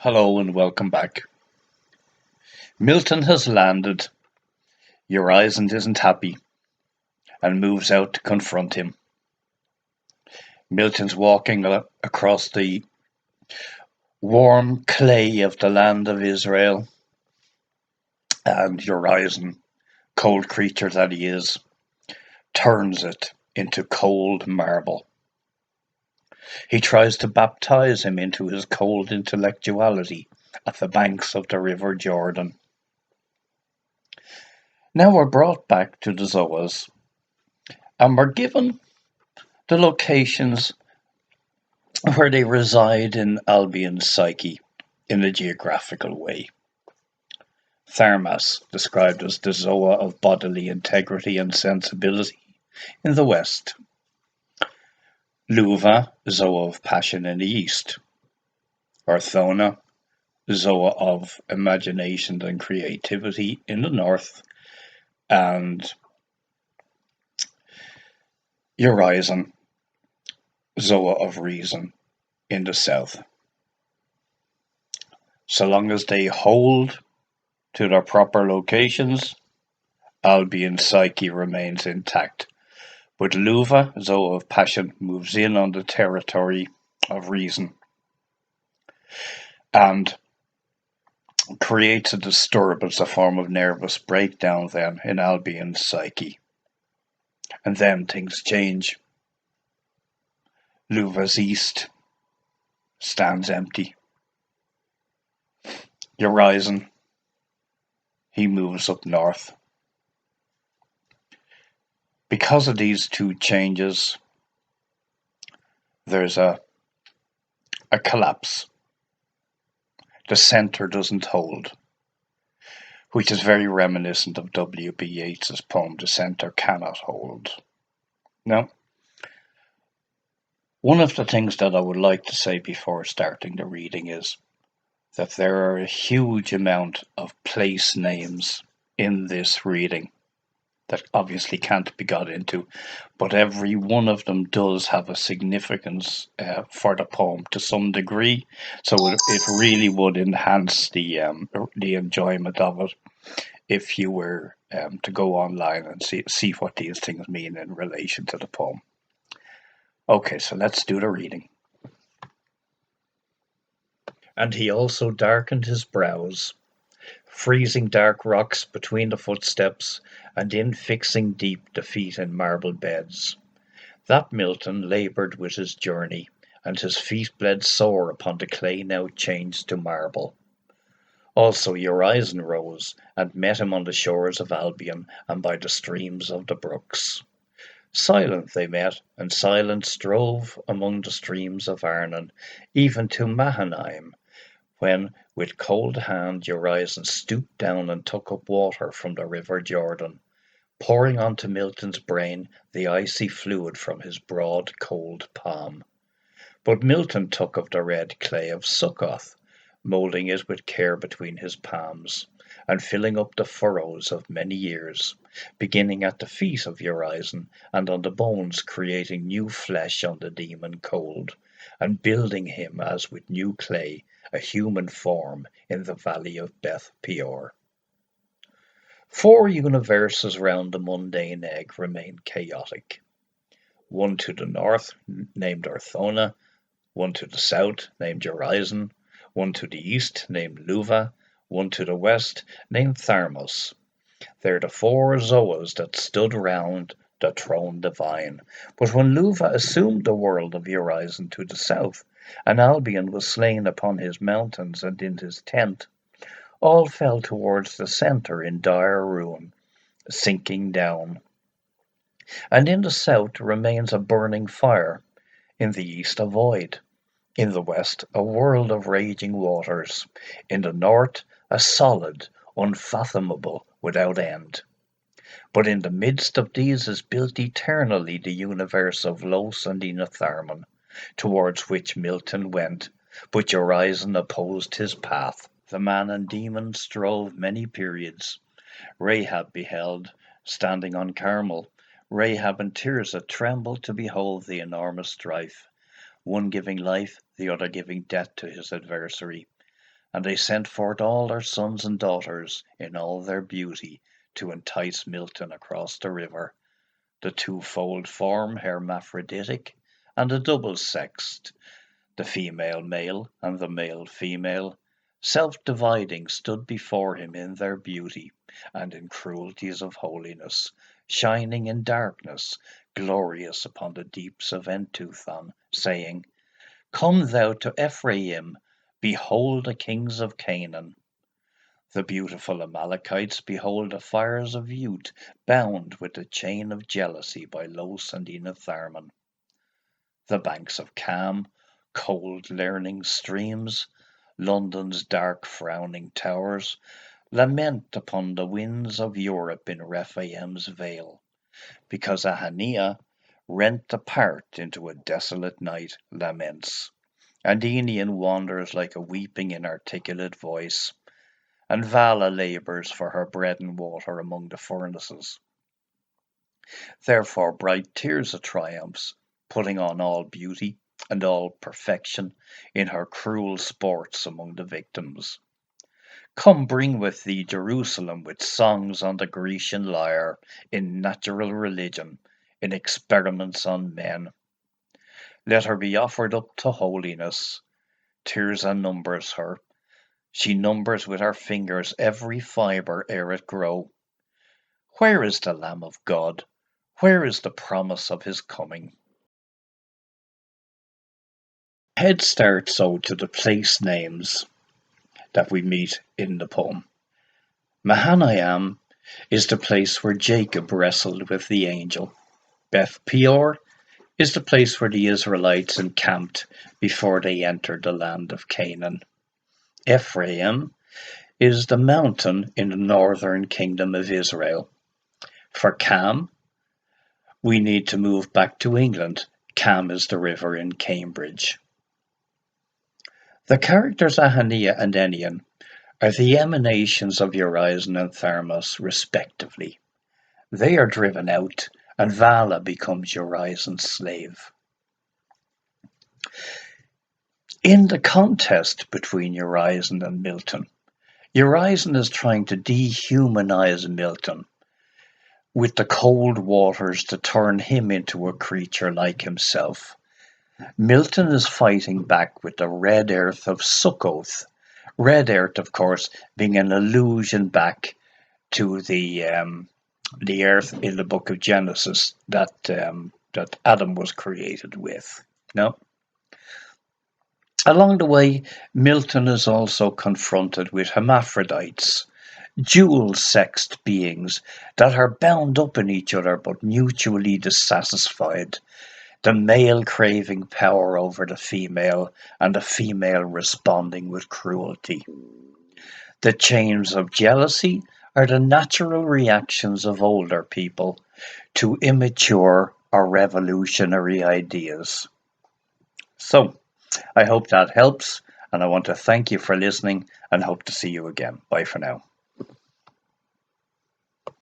Hello and welcome back. Milton has landed. Urizen isn't happy and moves out to confront him. Milton's walking across the warm clay of the land of Israel, and Urizen, cold creature that he is, turns it into cold marble. He tries to baptize him into his cold intellectuality at the banks of the River Jordan. Now we're brought back to the Zoas, and we're given the locations where they reside in Albion's psyche in a geographical way. Tharmas, described as the Zoa of bodily integrity and sensibility in the west. Luva, Zoa of passion in the east. Orthona, Zoa of imagination and creativity in the north. And Urizen, Zoa of reason in the south. So long as they hold to their proper locations, Albion's psyche remains intact. But Luva, Zoa of passion, moves in on the territory of reason and creates a disturbance, a form of nervous breakdown then in Albion's psyche. And then things change. Luva's east stands empty. Urizen, he moves up north. Because of these two changes, there's a collapse. The center doesn't hold, which is very reminiscent of W.B. Yeats's poem, The Center Cannot Hold. Now, one of the things that I would like to say before starting the reading is that there are a huge amount of place names in this reading that obviously can't be got into, but every one of them does have a significance for the poem to some degree. So it really would enhance the enjoyment of it if you were to go online and see what these things mean in relation to the poem. Okay, so let's do the reading. And he also darkened his brows, freezing dark rocks between the footsteps, and in fixing deep the feet in marble beds. That Milton laboured with his journey, and his feet bled sore upon the clay now changed to marble. Also Urizen rose, and met him on the shores of Albion, and by the streams of the brooks. Silent they met, and silent strove among the streams of Arnon, even to Mahanaim, when with cold hand Urizen stooped down and took up water from the river Jordan, pouring onto Milton's brain the icy fluid from his broad cold palm. But Milton took of the red clay of Succoth, moulding it with care between his palms, and filling up the furrows of many years, beginning at the feet of Urizen, and on the bones creating new flesh on the demon cold, and building him as with new clay a human form in the valley of Beth Peor. 4 universes round the mundane egg remain chaotic. One to the north, named Orthona, one to the south, named Urizen, one to the east, named Luva, one to the west, named Tharmas. They're the 4 Zoas that stood round the throne divine. But when Luva assumed the world of Urizen to the south, and Albion was slain upon his mountains and in his tent, all fell towards the centre in dire ruin, sinking down. And in the south remains a burning fire, in the east a void, in the west a world of raging waters, in the north a solid, unfathomable, without end. But in the midst of these is built eternally the universe of Los and Enotharmon, towards which Milton went, but Urizen opposed his path. The man and demon strove many periods. Rahab beheld, standing on Carmel. Rahab and Tirzah trembled to behold the enormous strife, one giving life, the other giving death to his adversary. and they sent forth all their sons and daughters in all their beauty to entice Milton across the river, the twofold form hermaphroditic, and the double-sexed, the female male and the male female, self-dividing, stood before him in their beauty and in cruelties of holiness, shining in darkness, glorious upon the deeps of Entuthon, saying, Come thou to Ephraim, behold the kings of Canaan. The beautiful Amalekites behold the fires of youth, bound with the chain of jealousy by Los and Enitharmon. The banks of Cam, cold learning streams, London's dark frowning towers, lament upon the winds of Europe in Rephaim's vale, because Ahania, rent apart into a desolate night, laments, and Enion wanders like a weeping inarticulate voice, and Vala labours for her bread and water among the furnaces. Therefore bright tears of triumphs, putting on all beauty and all perfection in her cruel sports among the victims. Come bring with thee Jerusalem with songs on the Grecian lyre, in natural religion, in experiments on men. Let her be offered up to holiness. Tirzah numbers her. She numbers with her fingers every fibre ere it grow. Where is the Lamb of God? Where is the promise of his coming? Head start so to the place names that we meet in the poem. Mahanaim is the place where Jacob wrestled with the angel. Beth Peor is the place where the Israelites encamped before they entered the land of Canaan. Ephraim is the mountain in the northern kingdom of Israel. For Cam, we need to move back to England. Cam is the river in Cambridge. The characters Ahania and Enion are the emanations of Urizen and Thermos, respectively. They are driven out, and Vala becomes Urizen's slave. In the contest between Urizen and Milton, Urizen is trying to dehumanize Milton with the cold waters to turn him into a creature like himself. Milton is fighting back with the red earth of Sukkoth. Red earth, of course, being an allusion back to the earth in the book of Genesis that Adam was created with. No? Along the way, Milton is also confronted with hermaphrodites, dual-sexed beings that are bound up in each other but mutually dissatisfied, the male craving power over the female and the female responding with cruelty. The chains of jealousy are the natural reactions of older people to immature or revolutionary ideas. So, I hope that helps, and I want to thank you for listening and hope to see you again. Bye for now.